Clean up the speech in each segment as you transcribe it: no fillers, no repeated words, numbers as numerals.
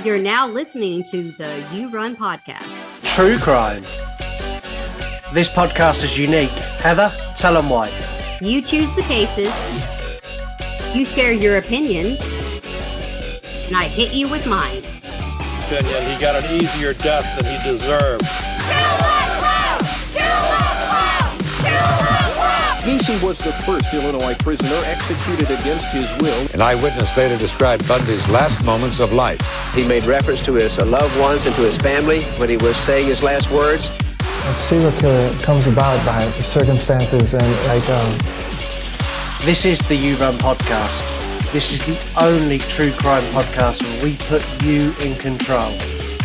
You're now listening to the You Run podcast. True crime. This podcast is unique. Heather, tell them why. You choose the cases, you share your opinion, and I hit you with mine. He got an easier death than he deserved. Casey was the first Illinois prisoner executed against his will. An eyewitness later described Bundy's last moments of life. He made reference to his loved ones and to his family when he was saying his last words. A serial killer comes about by circumstances and This is the You Run podcast. This is the only true crime podcast where we put you in control.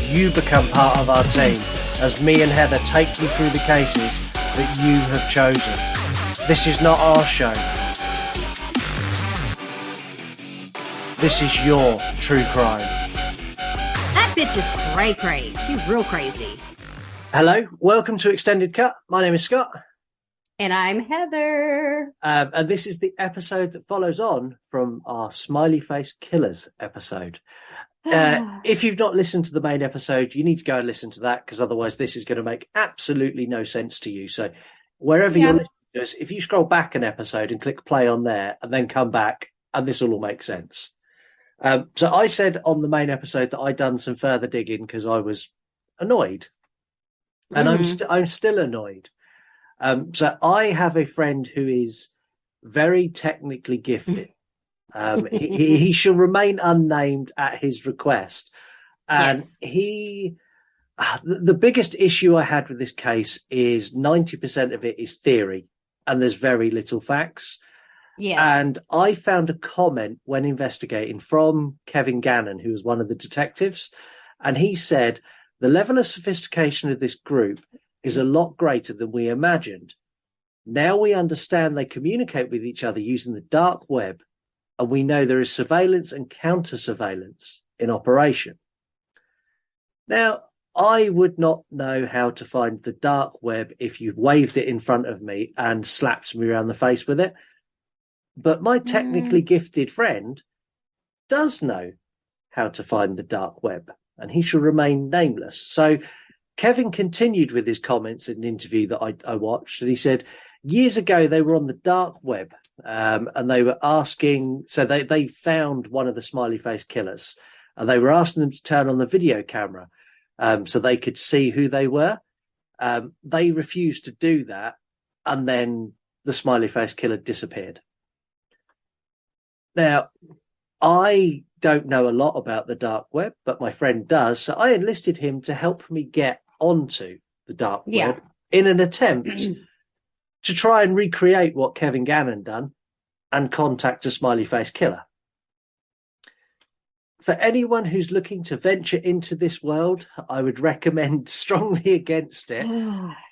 You become part of our team as me and Heather take you through the cases that you have chosen. This is not our show. This is your true crime. That bitch is cray-cray. She's real crazy. Hello, welcome to Extended Cut. My name is Scott. And I'm Heather. And this is the episode that follows on from our Smiley Face Killers episode. If you've not listened to the main episode, you need to go and listen to that, because otherwise this is going to make absolutely no sense to you. So wherever you're listening to us, if you scroll back an episode and click play on there and then come back, and this will all make sense. So I said on the main episode that I'd done some further digging because I was annoyed. And I'm still annoyed. So I have a friend who is very technically gifted. He shall remain unnamed at his request. And the biggest issue I had with this case is 90% of it is theory and there's very little facts. Yes. And I found a comment when investigating from Kevin Gannon, who was one of the detectives. And he said, the level of sophistication of this group is a lot greater than we imagined. Now we understand they communicate with each other using the dark web, and we know there is surveillance and counter-surveillance in operation. Now, I would not know how to find the dark web if you waved it in front of me and slapped me around the face with it. But my technically gifted friend does know how to find the dark web, and he shall remain nameless. So Kevin continued with his comments in an interview that I watched, and he said, years ago, they were on the dark web, and they were asking, so they found one of the Smiley Face Killers, and they were asking them to turn on the video camera so they could see who they were. They refused to do that, and then the Smiley Face Killer disappeared. Now, I don't know a lot about the dark web, but my friend does, so I enlisted him to help me get onto the dark web in an attempt to try and recreate what Kevin Gannon done and contact a Smiley Face Killer. For anyone who's looking to venture into this world, I would recommend strongly against it.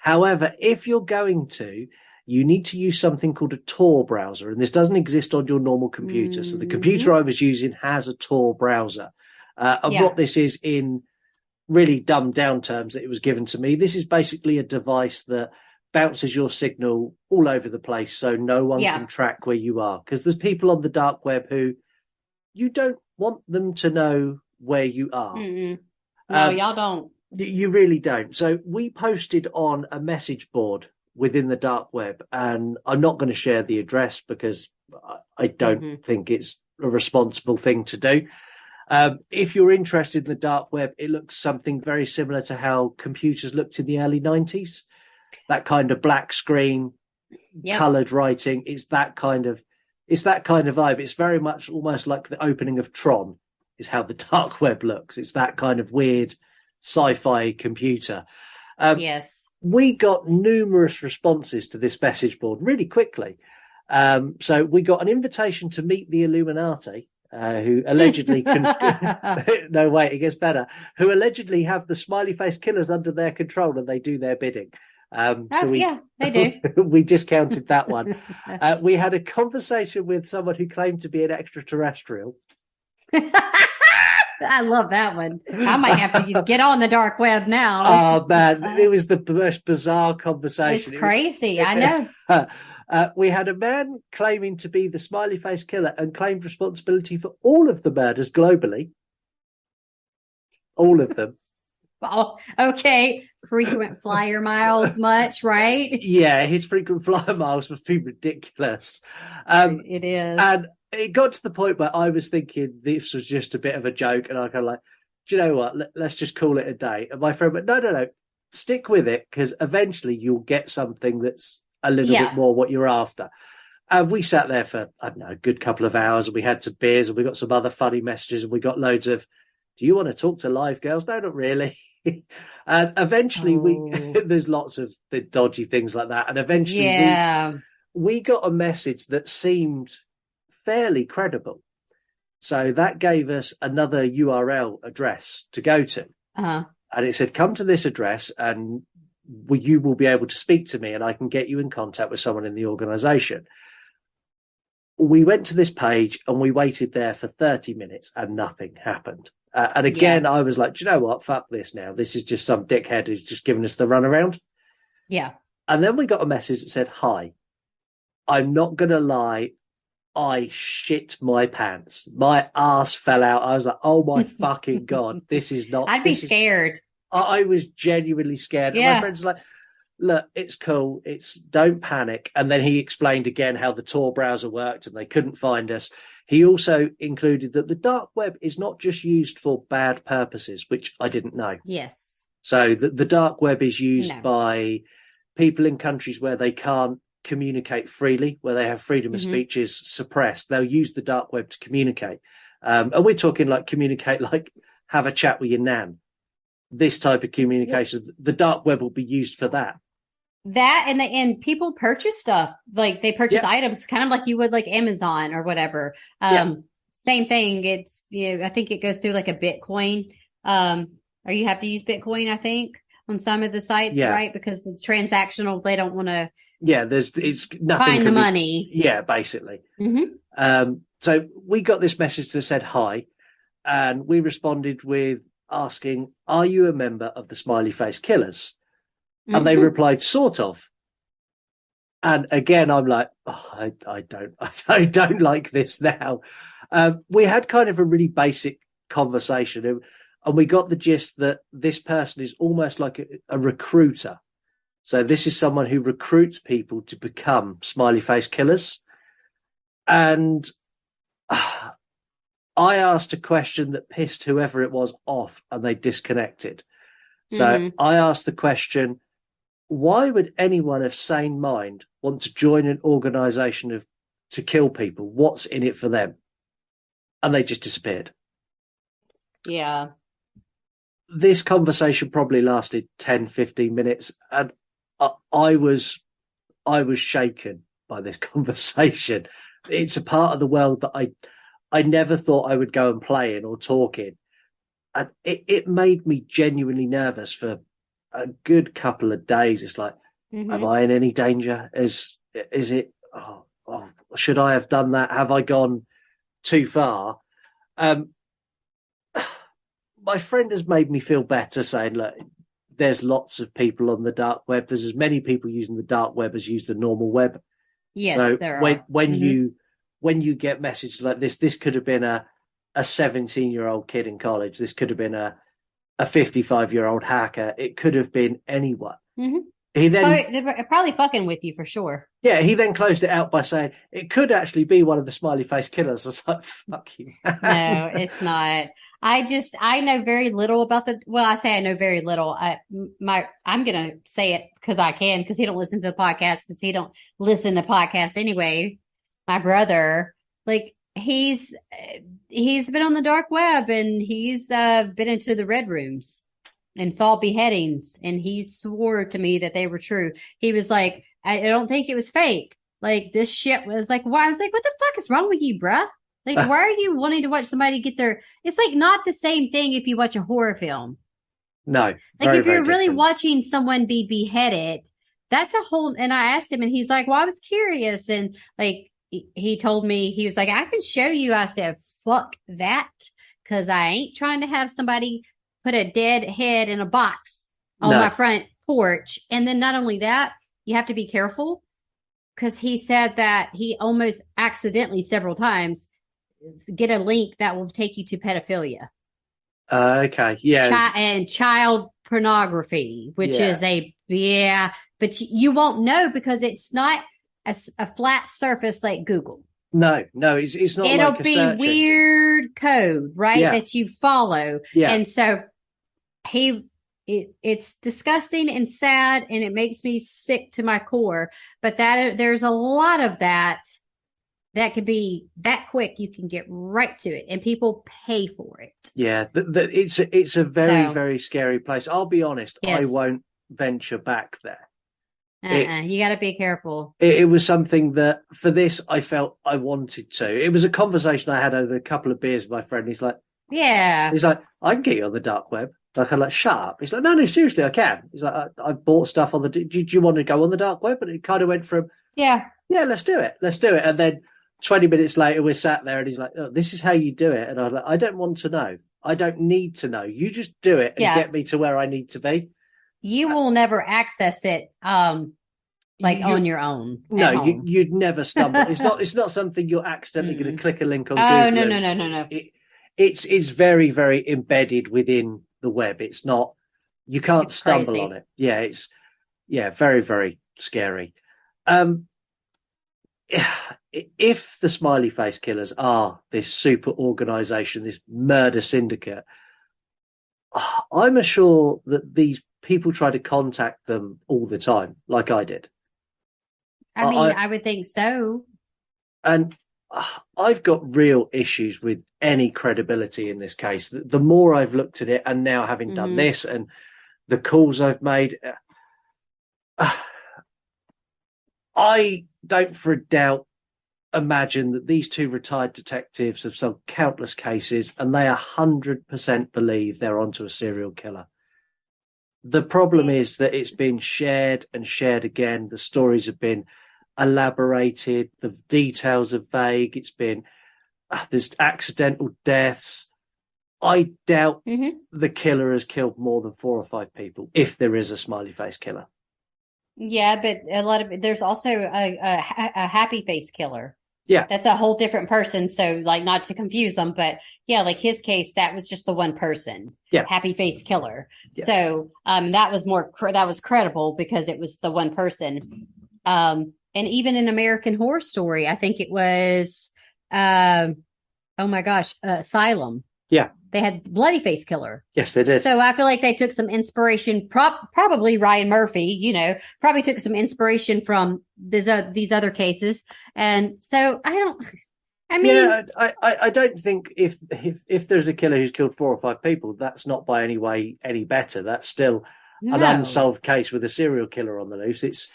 However, if you're going to, you need to use something called a Tor browser, and this doesn't exist on your normal computer. So the computer I was using has a Tor browser. What this is in really dumbed down terms that it was given to me, this is basically a device that bounces your signal all over the place so no one can track where you are. Because there's people on the dark web who you don't want them to know where you are. No, y'all don't. You really don't. So we posted on a message board within the dark web, and I'm not going to share the address because I don't think it's a responsible thing to do. If you're interested in the dark web, it looks something very similar to how computers looked in the early 90s. That kind of black screen, coloured writing. It's that kind of vibe. It's very much almost like the opening of Tron is how the dark web looks. It's that kind of weird sci-fi computer. We got numerous responses to this message board really quickly. So we got an invitation to meet the Illuminati, who allegedly no, wait, it gets better. Who allegedly have the Smiley Face Killers under their control and they do their bidding. They do. We discounted that one. We had a conversation with someone who claimed to be an extraterrestrial. I love that one. I might have to get on the dark web now. Oh, man. It was the most bizarre conversation. It's crazy. I know. We had a man claiming to be the Smiley Face Killer and claimed responsibility for all of the murders globally. all of them. Oh, okay. Frequent flyer miles much, right? Yeah, his frequent flyer miles must be ridiculous. It is. And it got to the point where I was thinking this was just a bit of a joke, and I kind of like, do you know what? Let's just call it a day. And my friend went, no, stick with it, because eventually you'll get something that's a little bit more what you're after. And we sat there for, I don't know, a good couple of hours, and we had some beers, and we got some other funny messages, and we got loads of, do you want to talk to live girls? No, not really. And eventually there's lots of the dodgy things like that. And eventually we got a message that seemed fairly credible. So that gave us another URL address to go to. And it said, come to this address and you will be able to speak to me, and I can get you in contact with someone in the organization. We went to this page and we waited there for 30 minutes and nothing happened. And again, I was like, do you know what? Fuck this now. This is just some dickhead who's just giving us the runaround. Yeah. And then we got a message that said, hi, I'm not going to lie. I shit my pants. My ass fell out. I was like, oh my fucking God, this is not. I'd be scared. I was genuinely scared. Yeah. And my friend's like, look, it's cool. Don't panic. And then he explained again how the Tor browser worked and they couldn't find us. He also included that the dark web is not just used for bad purposes, which I didn't know. Yes. So the dark web is used by people in countries where they can't communicate freely, where they have freedom of speech is suppressed. They'll use the dark web to communicate. And we're talking like communicate, like have a chat with your nan. This type of communication, the dark web will be used for that. That and people purchase stuff, like they purchase items kind of like you would like Amazon or whatever. Same thing. It's, I think it goes through like a Bitcoin, or you have to use Bitcoin, I think, on some of the sites, right? Because it's transactional. They don't want to. Yeah, it's nothing. Find the money. Yeah, basically. So we got this message that said hi, and we responded with asking, "Are you a member of the Smiley Face Killers?" And they replied, sort of. And again, I'm like, I don't like this now. We had kind of a really basic conversation, and we got the gist that this person is almost like a recruiter. So this is someone who recruits people to become Smiley Face Killers. And I asked a question that pissed whoever it was off, and they disconnected. So I asked the question, why would anyone of sane mind want to join an organization to kill people? What's in it for them? And they just disappeared. Yeah. This conversation probably lasted 10, 15 minutes. And I was shaken by this conversation. It's a part of the world that I never thought I would go and play in or talk in. And it made me genuinely nervous for a good couple of days. It's like, am I in any danger? Is it, should I have done that? Have I gone too far? My friend has made me feel better, saying, look, there's lots of people on the dark web. There's as many people using the dark web as use the normal web. Yes, so there are. When you get messages like this could have been a 17-year-old kid in college. This could have been a 55-year-old hacker. It could have been anyone. They're probably fucking with you for sure. Yeah, he then closed it out by saying it could actually be one of the Smiley Face Killers. I was like, fuck you. No, it's not. I know very little about I say I know very little. I'm going to say it because I can, because he don't listen to the podcast, because he don't listen to podcasts anyway. My brother, like, he's been on the dark web, and he's been into the red rooms and saw beheadings, and he swore to me that they were true. He was like, I don't think it was fake. Like, this shit was like, why? I was like, what the fuck is wrong with you, bruh? Like, why are you wanting to watch somebody get their, it's like not the same thing if you watch a horror film. No. Like, if you're really watching someone be beheaded, that's a whole, and I asked him, and he's like, well, I was curious. And like, he told me, he was like, I can show you. I said, fuck that. 'Cause I ain't trying to have somebody put a dead head in a box on my front porch. And then not only that, you have to be careful, because he said that he almost accidentally several times get a link that will take you to pedophilia. Okay. Yeah. and child pornography, which Yeah. is but you won't know because it's not a flat surface like Google. No, it's not It'll like a be search engine. weird code, right? Yeah. That you follow. Yeah. And so it's disgusting and sad and it makes me sick to my core. But there's a lot of that could be that quick. You can get right to it and people pay for it. Yeah. It's a very, very scary place. I'll be honest. Yes. I won't venture back there. You got to be careful. It was something that for this, I felt I wanted to. It was a conversation I had over a couple of beers with my friend. He's like, yeah. He's like, I can get you on the dark web. Like, I'm like, shut up. He's like, no, seriously, I can. He's like, I bought stuff on do you want to go on the dark web? And it kind of went from, yeah, let's do it. And then 20 minutes later, we're sat there and he's like, oh, this is how you do it. And I was like, I don't want to know. I don't need to know. You just do it and get me to where I need to be. You will never access it, on your own. No, you'd never stumble. It's not something you're accidentally going to click a link on Google. Oh, no. It's very, very embedded within the web. It's not, you can't stumble crazy. on it. Yeah, it's very, very scary. If the Smiley Face Killers are this super organization, this murder syndicate, I'm sure that these people try to contact them all the time, like I did. I mean, I would think so. And I've got real issues with any credibility in this case. The more I've looked at it, and now having done this and the calls I've made, I don't for a doubt imagine that these two retired detectives have solved countless cases and they 100% believe they're onto a serial killer. The problem is that it's been shared and shared again. The stories have been elaborated. The details are vague. It's been, there's accidental deaths. I doubt the killer has killed more than 4 or 5 people, if there is a Smiley Face killer. Yeah, but there's also a happy face killer. Yeah. That's a whole different person. So like, not to confuse them, but yeah, like his case, that was just the one person. Yeah. Happy face killer. Yeah. So, that was that was credible because it was the one person. And even in American Horror Story, I think it was, oh my gosh, Asylum. Yeah. They had Bloody Face Killer. Yes, they did. So I feel like they took some inspiration, probably Ryan Murphy, probably took some inspiration from these other cases. And so I don't think if there's a killer who's killed 4 or 5 people, that's not by any way any better. That's still an unsolved case with a serial killer on the loose.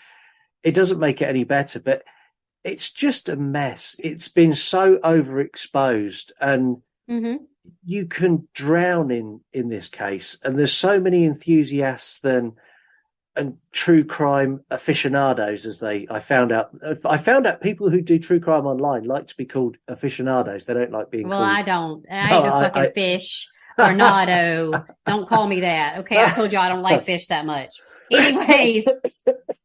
It doesn't make it any better, but it's just a mess. It's been so overexposed and you can drown in this case. And there's so many enthusiasts and true crime aficionados, I found out people who do true crime online like to be called aficionados. They don't like being called. Well, I don't. I ain't a fucking fish or nado. Don't call me that. Okay. I told you I don't like fish that much. Anyways,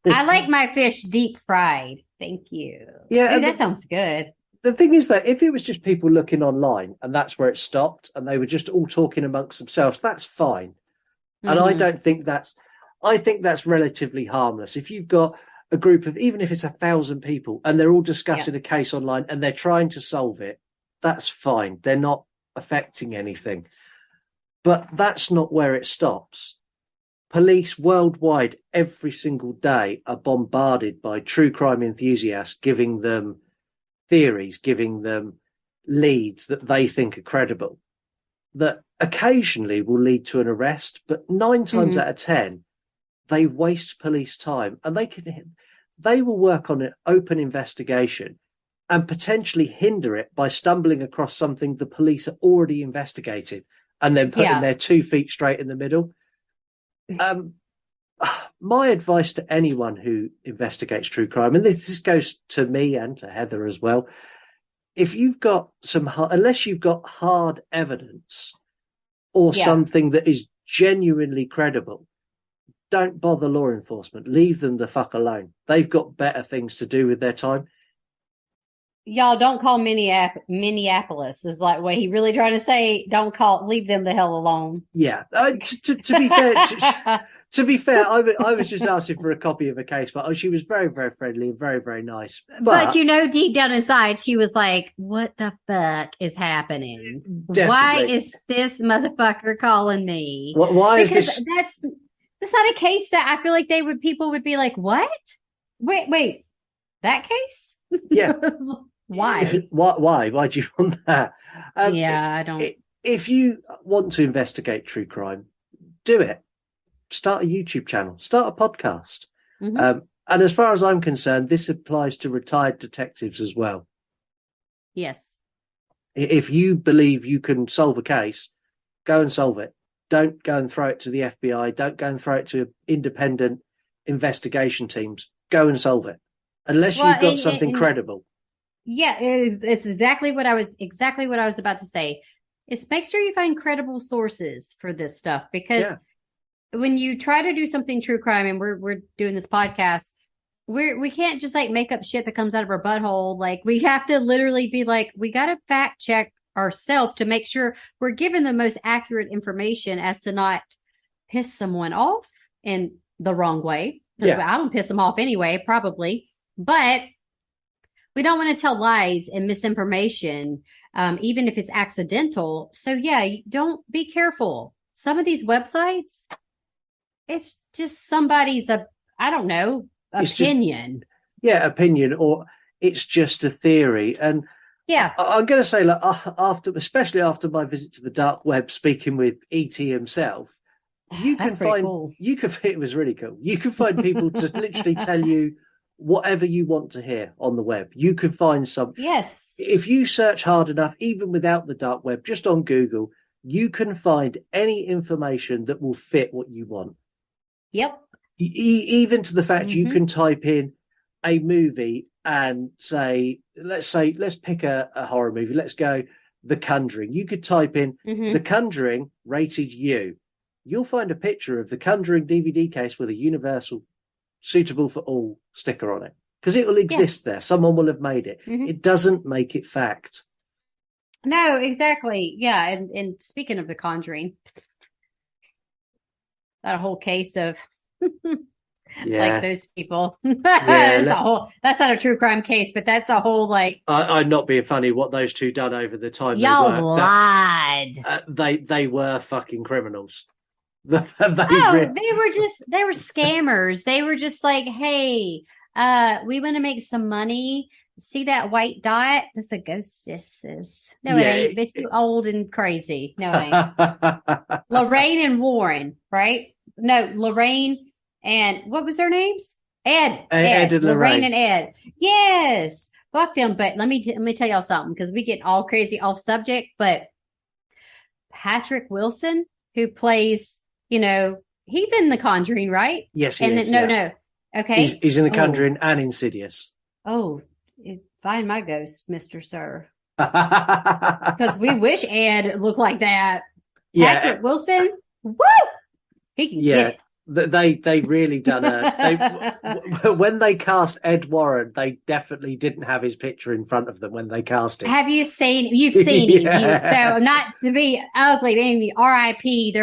I like my fish deep fried. Thank you. Yeah. Ooh, that sounds good. The thing is that if it was just people looking online and that's where it stopped and they were just all talking amongst themselves, that's fine. And I think that's relatively harmless. If you've got a group of, even if it's 1,000 people and they're all discussing a case online and they're trying to solve it, that's fine. They're not affecting anything. But that's not where it stops. Police worldwide every single day are bombarded by true crime enthusiasts, giving them theories, giving them leads that they think are credible, that occasionally will lead to an arrest, but 9 times out of 10, they waste police time and they will work on an open investigation and potentially hinder it by stumbling across something the police are already investigated and then putting their 2 feet straight in the middle. My advice to anyone who investigates true crime, and this goes to me and to Heather as well, if you've got unless you've got hard evidence or something that is genuinely credible, don't bother law enforcement. Leave them the fuck alone. They've got better things to do with their time. y'all don't call Minneapolis is like what he really trying to say. Don't leave them the hell alone. Yeah. To be fair, to be fair, I was just asking for a copy of a case, but she was very, very friendly and very, very nice. But deep down inside, she was like, what the fuck is happening? Definitely. Why is this motherfucker calling me? Why is because this? that's not a case that I feel like people would be like, what? Wait, that case? Yeah. Why? Why do you want that? Yeah, I don't. If you want to investigate true crime, do it. Start a YouTube channel, start a podcast. Mm-hmm. And as far as I'm concerned, this applies to retired detectives as well. Yes. If you believe you can solve a case, go and solve it. Don't go and throw it to the FBI. Don't go and throw it to independent investigation teams. Go and solve it. Unless you've got something credible. Yeah, it's exactly what I was about to say. Is make sure you find credible sources for this stuff, because when you try to do something true crime, and we're doing this podcast, we can't just like make up shit that comes out of our butthole. Like, we have to literally be like, we got to fact check ourselves to make sure we're given the most accurate information as to not piss someone off in the wrong way. Yeah. I don't piss them off anyway, probably, but we don't want to tell lies and misinformation, even if it's accidental. So yeah, don't be careful. Some of these websites, it's just somebody's, I don't know, opinion. Opinion, or it's just a theory. And yeah, I'm going to say, like, especially after my visit to the dark web, speaking with E.T. himself, it was really cool. You can find people to literally tell you whatever you want to hear on the web. You can find some. Yes. If you search hard enough, even without the dark web, just on Google, you can find any information that will fit what you want. Yep. Even to the fact you can type in a movie and let's pick a horror movie. Let's go The Conjuring. You could type in The Conjuring rated U. You'll find a picture of The Conjuring DVD case with a universal suitable for all sticker on it, because it will exist there. Someone will have made it. It doesn't make it fact. No, exactly. Yeah. And speaking of The Conjuring, that a whole case of like those people. That's not a true crime case, but that's a whole like. I'm not being funny. What those two done over the time. Y'all lied. They were fucking criminals. They were scammers. They were just like, hey, we want to make some money. See that white dot? That's a ghostess. No, it ain't. Bitch, you old and crazy. No, it ain't. Lorraine and Warren, right? No, Lorraine and what was their names? Ed and Lorraine and Ed. Yes. Fuck them. But let me tell y'all something, because we get all crazy off subject. But Patrick Wilson, who plays, he's in The Conjuring, right? Yes, he is. No. Okay. He's in The Conjuring and Insidious. Oh, find my ghost, Mr. Sir. Because we wish Ed looked like that. Patrick Wilson, woo! He can get it. They really done when they cast Ed Warren, they definitely didn't have his picture in front of them when they cast him. Have you seen? You've seen him. So not to be ugly, maybe R.I.P.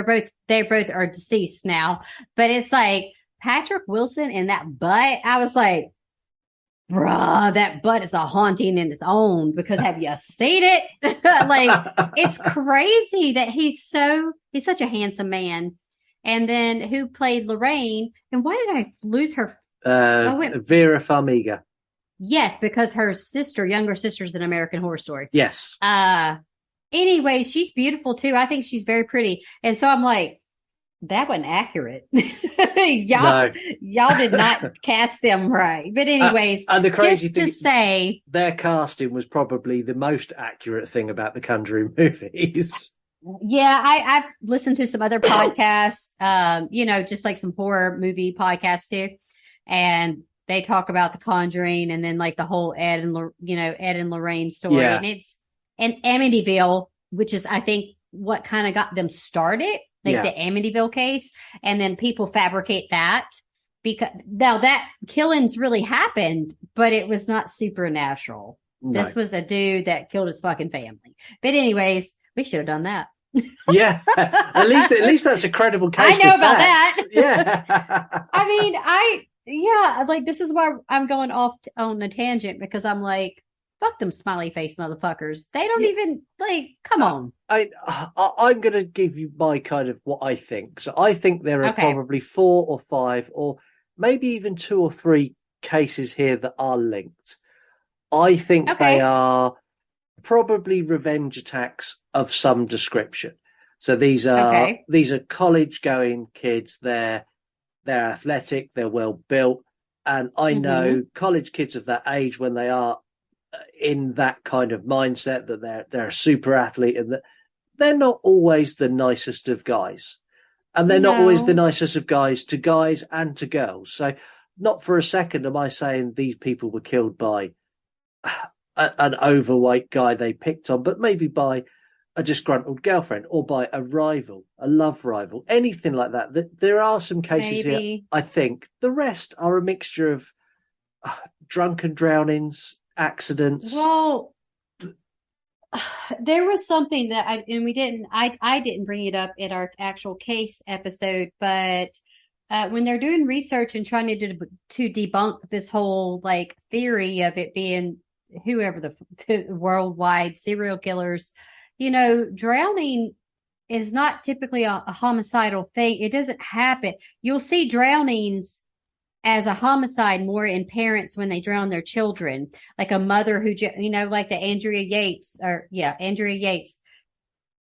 They both are deceased now. But it's like Patrick Wilson and that butt. I was like, bruh, that butt is a haunting in its own, because have you seen it? Like, it's crazy that he's such a handsome man. And then who played Lorraine? And why did I lose her? Vera Farmiga. Yes, because her younger sister's in American Horror Story. Yes. Anyway, she's beautiful too. I think she's very pretty. And so I'm like, that wasn't accurate. Y'all did not cast them right. But anyways, and the crazy just thing, to say, their casting was probably the most accurate thing about the Conjuring movies. Yeah, I've listened to some other podcasts, just like some horror movie podcasts too. And they talk about The Conjuring, and then like the whole Ed and Lorraine story. Yeah. And it's in Amityville, which is, I think, what kind of got them started, like the Amityville case. And then people fabricate that, because now that killings really happened, but it was not supernatural. No. This was a dude that killed his fucking family. But anyways, we should have done that. Yeah, at least that's a credible case. I know with about facts. that. Yeah. I mean, like, this is why I'm going off on a tangent, because I'm like, fuck them smiley face motherfuckers. They don't even, like, come on. I'm going to give you my kind of what I think. So I think there are probably 4 or 5 or maybe even 2 or 3 cases here that are linked. I think they are probably revenge attacks of some description. So these are college going kids. They're athletic, they're well built, and I know college kids of that age, when they are in that kind of mindset that they're a super athlete, and that they're not always the nicest of guys, and they're not always the nicest of guys to guys and to girls. So not for a second am I saying these people were killed by an overweight guy they picked on, but maybe by a disgruntled girlfriend or by a rival, a love rival, anything like that. There are some cases here, I think. The rest are a mixture of drunken drownings, accidents. Well, there was something that I didn't bring it up in our actual case episode, but when they're doing research and trying to debunk this whole like theory of it being whoever the worldwide serial killers, drowning is not typically a homicidal thing. It doesn't happen. You'll see drownings as a homicide more in parents when they drown their children, like a mother who, like the Andrea Yates.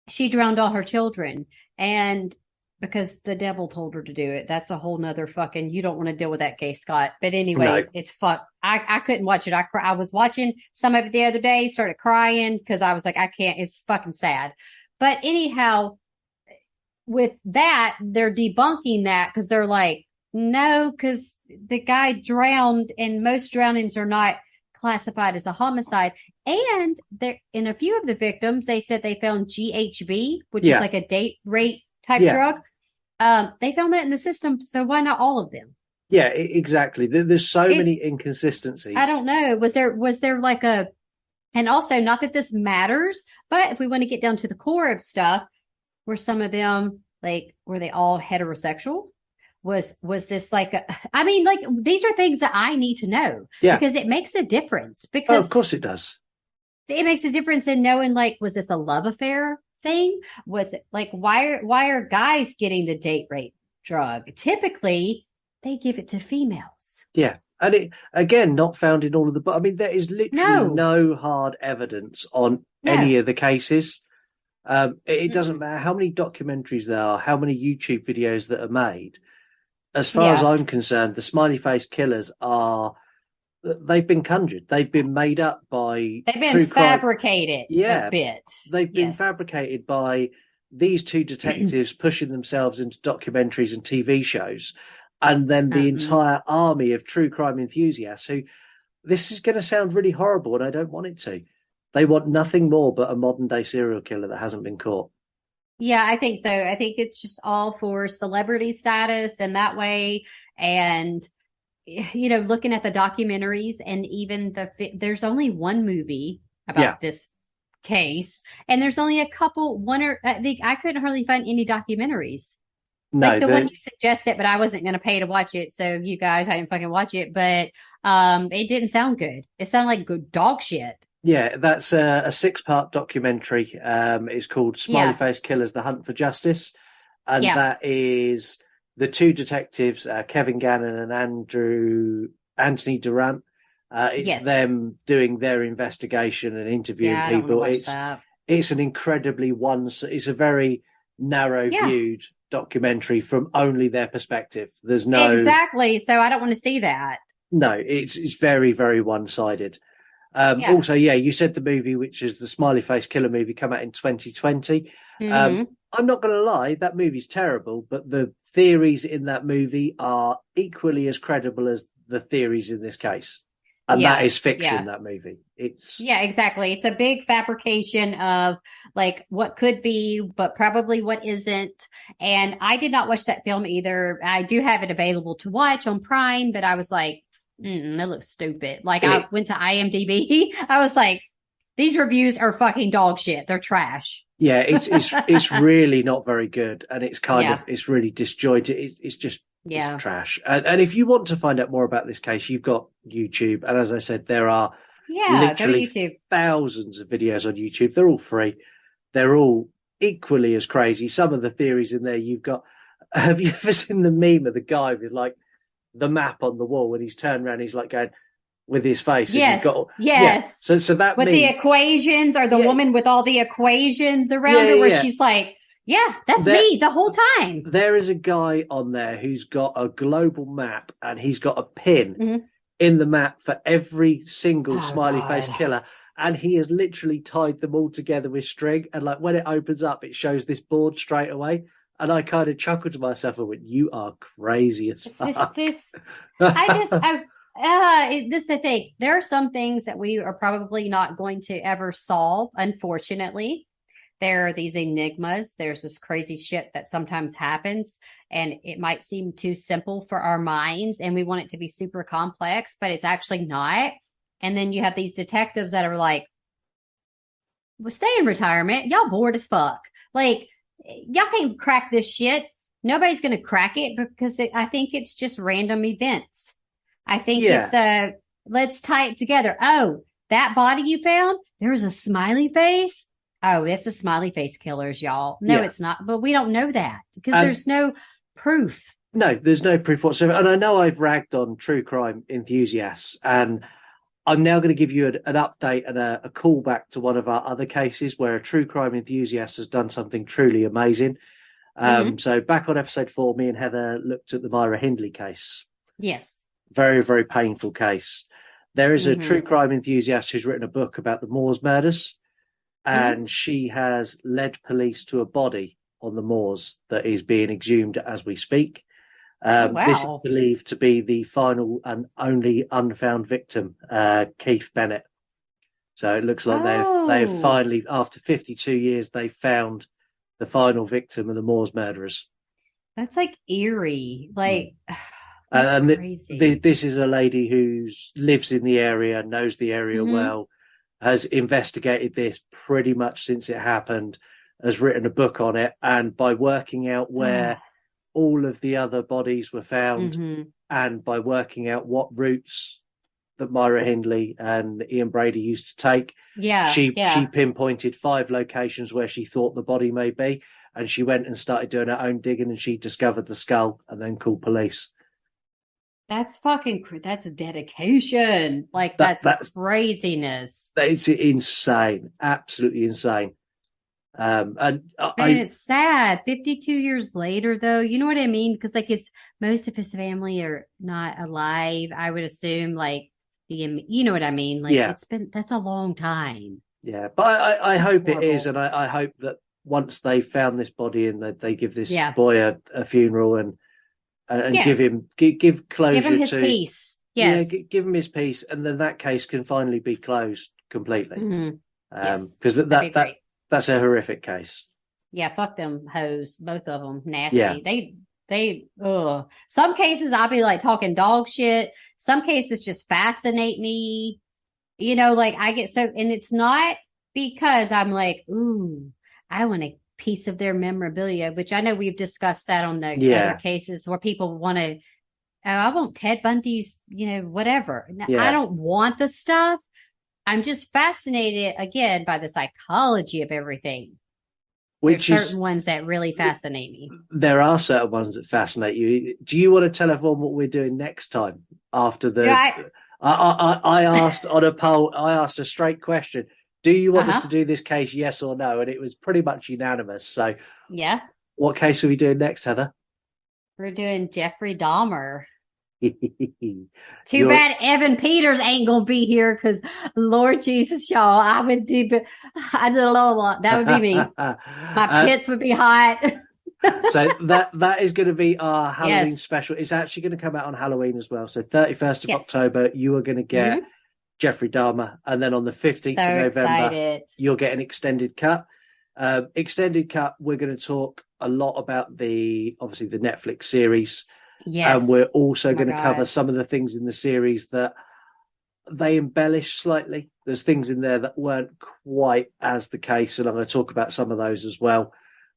She drowned all her children, and because the devil told her to do it. That's a whole nother fucking, you don't want to deal with that case, Scott. But anyways, It's fuck. I couldn't watch it. I was watching some of it the other day, started crying because I was like, I can't, it's fucking sad. But anyhow, with that, they're debunking that because they're like, no, because the guy drowned, and most drownings are not classified as a homicide. And in a few of the victims, they said they found GHB, which is like a date rape type drug. They found that in the system, so why not all of them? Yeah, exactly. There's so many inconsistencies. I don't know. Was there like and also, not that this matters, but if we want to get down to the core of stuff, were some of them were they all heterosexual? Was this these are things that I need to know because it makes a difference. Because of course it does. It makes a difference in knowing, was this a love affair thing? Was it why are guys getting the date rape drug? Typically they give it to females. Yeah. And it, again, not found in all of the, there is literally no hard evidence on any of the cases. It doesn't matter how many documentaries there are, how many YouTube videos that are made. As far as I'm concerned, the smiley face killers they've been conjured. They've been made up by... They've been fabricated a bit. They've been fabricated by these two detectives pushing themselves into documentaries and TV shows. And then the entire army of true crime enthusiasts who... This is going to sound really horrible, and I don't want it to. They want nothing more but a modern-day serial killer that hasn't been caught. Yeah, I think so. I think it's just all for celebrity status and that way. And... looking at the documentaries, and even there's only one movie about this case, and there's only a couple, I couldn't hardly find any documentaries. No, the one you suggested, but I wasn't going to pay to watch it. So you guys, I didn't fucking watch it, but it didn't sound good. It sounded like good dog shit. Yeah, that's a 6-part documentary. It's called Smiley Face Killers, The Hunt for Justice. And that is... the two detectives, Kevin Gannon and Anthony Durant, it's them doing their investigation and interviewing people. It's an incredibly it's a very narrow viewed documentary from only their perspective. There's no exactly. So I don't want to see that. No, it's very, very one-sided. Also, you said the movie, which is the Smiley Face Killer movie, come out in 2020. I'm not going to lie, that movie's terrible, but the theories in that movie are equally as credible as the theories in this case. And that is fiction, that movie. Exactly. It's a big fabrication of what could be, but probably what isn't. And I did not watch that film either. I do have it available to watch on Prime, but I was like, That looks stupid. Like I went to IMDb. I was like, these reviews are fucking dog shit. They're trash. Yeah, it's really not very good, and it's it's really disjointed. It's just it's trash. And if you want to find out more about this case, you've got YouTube, and as I said, there are literally go to YouTube. thousands of videos on YouTube. They're all free. They're all equally as crazy. Some of the theories in there you've got. Have you ever seen the meme of the guy with like the map on the wall when he's turned around? He's like going with his face. Yes. Yes. Yeah. So that with the equations, or the woman with all the equations around her, where she's like, that's me the whole time. There is a guy on there who's got a global map, and he's got a pin in the map for every single smiley face killer. And he has literally tied them all together with string. And like when it opens up, it shows this board straight away. And I kind of chuckled to myself and went, "You are crazy as fuck." This is the thing. There are some things that we are probably not going to ever solve, unfortunately. There are these enigmas. There's this crazy shit that sometimes happens, and it might seem too simple for our minds, and we want it to be super complex, but it's actually not. And then you have these detectives that are like, well, stay in retirement. Y'all bored as fuck. Like, y'all can't crack this shit. Nobody's going to crack it because I think it's just random events. I think it's let's tie it together. Oh, that body you found, there was a smiley face. Oh, it's the smiley face killers, y'all. No, it's not. But we don't know that because there's no proof. No, there's no proof whatsoever. And I know I've ragged on true crime enthusiasts, and I'm now going to give you an update and a callback to one of our other cases where a true crime enthusiast has done something truly amazing. So back on episode 4, me and Heather looked at the Myra Hindley case. Yes. Very, very painful case. There is a true crime enthusiast who's written a book about the Moors murders, and she has led police to a body on the moors that is being exhumed as we speak. This is believed to be the final and only unfound victim, Keith Bennett. So it looks like they've finally, after 52 years, they found the final victim of the Moors murderers. That's like eerie. Like, and crazy. This is a lady who lives in the area, knows the area well, has investigated this pretty much since it happened, has written a book on it, and by working out where all of the other bodies were found, and by working out what routes that Myra Hindley and Ian Brady used to take, she pinpointed 5 locations where she thought the body may be, and she went and started doing her own digging, and she discovered the skull and then called police. That's that's dedication. Like that's craziness. It's insane, absolutely insane. And it's sad. 52 years later, though, you know what I mean? Because like most of his family are not alive. I would assume, like you know what I mean? Like that's a long time. Yeah, but I hope horrible. It is, and I hope that once they found this body and that they give this boy a funeral and give closure, give him his peace. Yes, give him his peace, and then that case can finally be closed completely. Because that's a horrific case. Yeah, fuck them hoes, both of them, nasty. Yeah. They some cases I'll be like talking dog shit. Some cases just fascinate me. You know, like I get and it's not because I'm like, ooh, I want a piece of their memorabilia, which I know we've discussed that on the other cases where people want to, I want Ted Bundy's, whatever. I don't want the stuff. I'm just fascinated again by the psychology of everything. There's certain ones that really fascinate me. There are certain ones that fascinate you. Do you want to tell everyone what we're doing next time after the? I asked on a poll. I asked a straight question. Do you want us to do this case? Yes or no? And it was pretty much unanimous. So yeah. What case are we doing next, Heather? We're doing Jeffrey Dahmer. Too bad Evan Peters ain't gonna be here because Lord Jesus, y'all, I would do. That would be me. My pits would be hot. So that is going to be our Halloween special. It's actually going to come out on Halloween as well. So 31st of October, you are going to get Jeffrey Dahmer, and then on the 15th of November, you'll get an extended cut. Extended cut. We're going to talk a lot about obviously the Netflix series. Yes. And we're also Oh my going to cover God. some of the things in the series that they embellish slightly. There's things in there that weren't quite as the case, and I'm going to talk about some of those as well.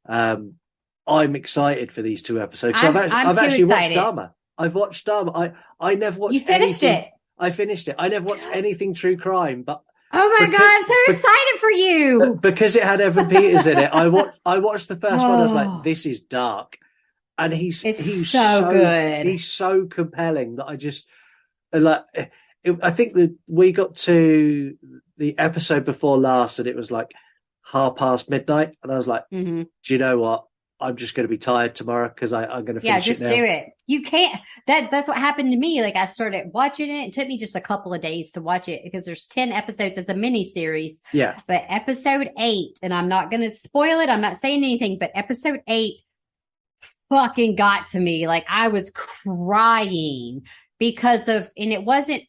I'm excited for these 2 episodes. I'm I've too actually watched excited. Dharma. I've watched Dharma. I never watched You finished anything. it. I finished it. I never watched anything true crime, but Oh my God, I'm so excited for you. because it had Evan Peters in it, I watched the first one. I was Oh. like, this is dark. And he's so good. He's so compelling that I just like. I think that we got to the episode before last, and it was like midnight, and I was like, Mm-hmm. "Do you know what? I'm just going to be tired tomorrow because I'm going to finish just it now." do it. You can't. That's what happened to me. Like I started watching it. It took me just a couple of days to watch it because there's 10 episodes as a mini series. Yeah, But episode 8, and I'm not going to spoil it. I'm not saying anything, but episode 8 fucking got to me. Like I was crying because of, and it wasn't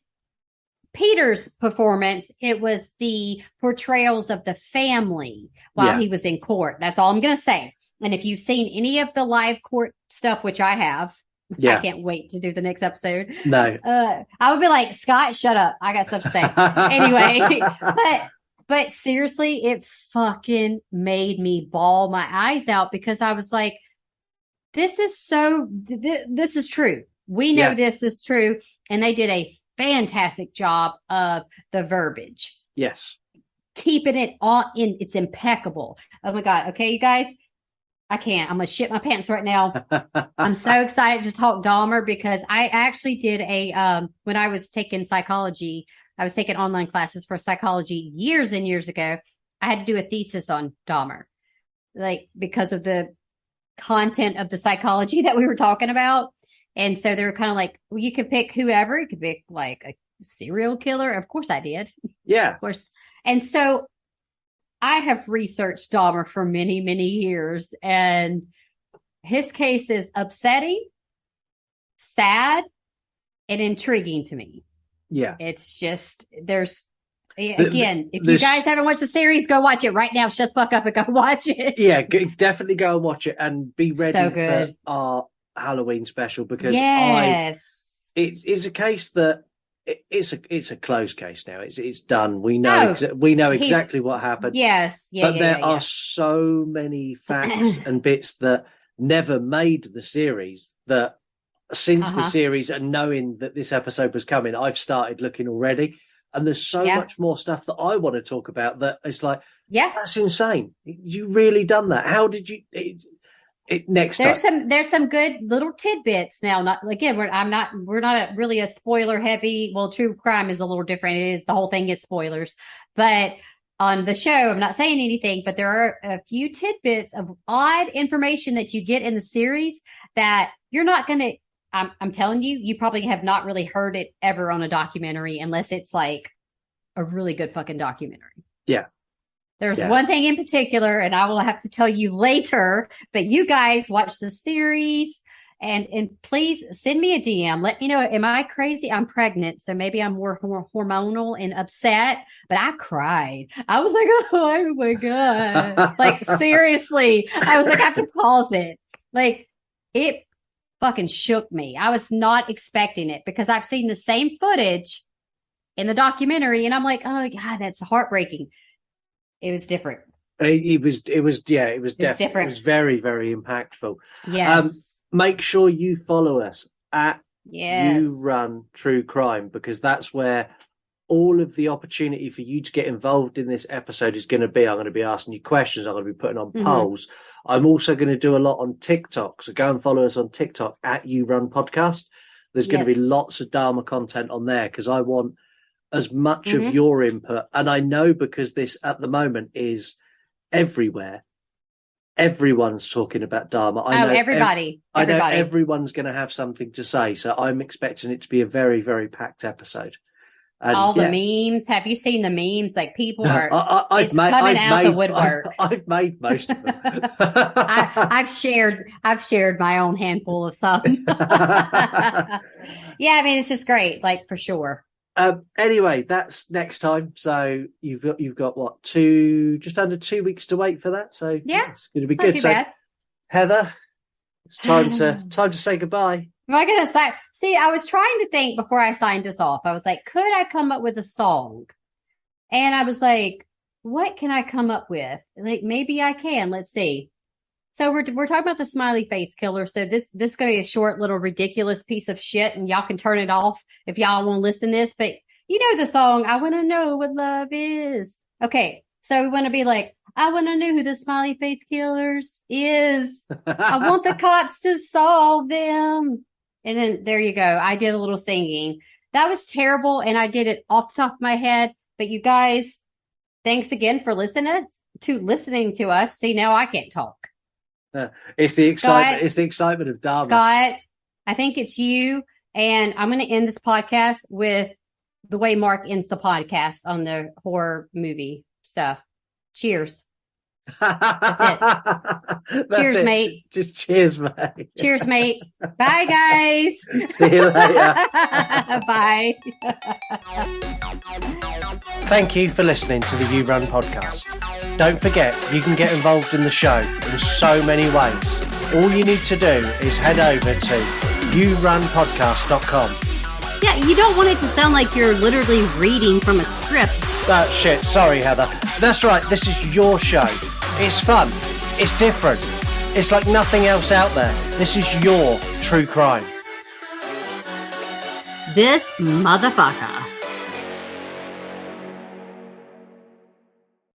Peter's performance. It was the portrayals of the family while he was in court. That's all I'm going to say. And if you've seen any of the live court stuff, which I have, I can't wait to do the next episode. No, I would be like, Scott, shut up. I got stuff to say. Anyway, but seriously, it fucking made me bawl my eyes out because I was like, this is this is true. We know this is true. And they did a fantastic job of the verbiage. yes, Keeping it all in. It's impeccable. Oh my God. Okay, you guys. I can't. I'm going to shit my pants right now. I'm so excited to talk Dahmer because I actually did when I was taking psychology, I was taking online classes for psychology years and years ago. I had to do a thesis on Dahmer, like because of the content of the psychology that we were talking about. And so they were kind of like, well, you could pick whoever. You could pick like a serial killer. Of course I did. yeah, Of course. And so I have researched Dahmer for many, many years, and his case is upsetting, sad, and intriguing to me. yeah. It's just, if you guys haven't watched the series, go watch it right now. Shut the fuck up and go watch it. Yeah, definitely go and watch it and be ready So good. for our Halloween special because it's a case that it's a closed case now. It's done. We know exactly what happened. Yes, but there are so many facts and bits that never made the series that since the series and knowing that this episode was coming, I've started looking already. And there's so much more stuff that I want to talk about that it's like, that's insane. You really done that. How did you? There's some good little tidbits now. Not again, we're not really a spoiler heavy. Well, true crime is a little different. It is the whole thing is spoilers, but on the show, I'm not saying anything, but there are a few tidbits of odd information that you get in the series that you're not going to, I'm telling you, you probably have not really heard it ever on a documentary unless it's like a really good fucking documentary. Yeah. There's one thing in particular, and I will have to tell you later, but you guys watch the series and please send me a DM. Let me know. Am I crazy? I'm pregnant, so maybe I'm more hormonal and upset, but I cried. I was like, oh my God. Like, seriously. I was like, I have to pause it. Like, it fucking shook me. I was not expecting it because I've seen the same footage in the documentary, and I'm like, oh God, that's heartbreaking. It was different. It was different. It was very, very impactful. Yes. Make sure you follow us at You Run True Crime, because that's where all of the opportunity for you to get involved in this episode is going to be. I'm going to be asking you questions. I'm going to be putting on polls. I'm also going to do a lot on TikTok. So go and follow us on TikTok at You Run Podcast. There's going to be lots of Dharma content on there because I want as much of your input. And I know because this at the moment is everywhere. Everyone's talking about Dharma. I know everybody. I know everyone's going to have something to say. So I'm expecting it to be a very, very packed epised. And all the memes. Have you seen the memes? Like people are coming out the woodwork. I've made most of them. I've shared my own handful of some. Yeah, I mean it's just great, like for sure. Anyway, that's next time. So you've got what, just under 2 weeks to wait for that. So it's going to be good. So bad. Heather, it's time to say goodbye. Am I going to sign? See, I was trying to think before I signed this off. I was like, could I come up with a song? And I was like, what can I come up with? Like, maybe I can. Let's see. So we're talking about the Smiley Face Killer. So this going to be a short little ridiculous piece of shit, and y'all can turn it off if y'all want to listen to this. But you know the song, I want to know what love is. Okay. So we want to be like, I want to know who the Smiley Face Killers is. I want the cops to solve them. And then there you go. I did a little singing. That was terrible. And I did it off the top of my head. But you guys, thanks again for listening to us. See, now I can't talk. It's the excitement. Scott, It's the excitement of Dharma. Scott, I think it's you. And I'm going to end this podcast with the way Mark ends the podcast on the horror movie stuff. Cheers. That's it. Cheers, it. mate. Just cheers, mate. Cheers, mate. Bye, guys. See you later. Bye. Thank you for listening to the You Run podcast. Don't forget, you can get involved in the show in so many ways. All you need to do is head over to yourunpodcast.com. Yeah, you don't want it to sound like you're literally reading from a script. Shit, sorry, Heather. That's right, this is your show. It's fun. It's different. It's like nothing else out there. This is your true crime. This motherfucker.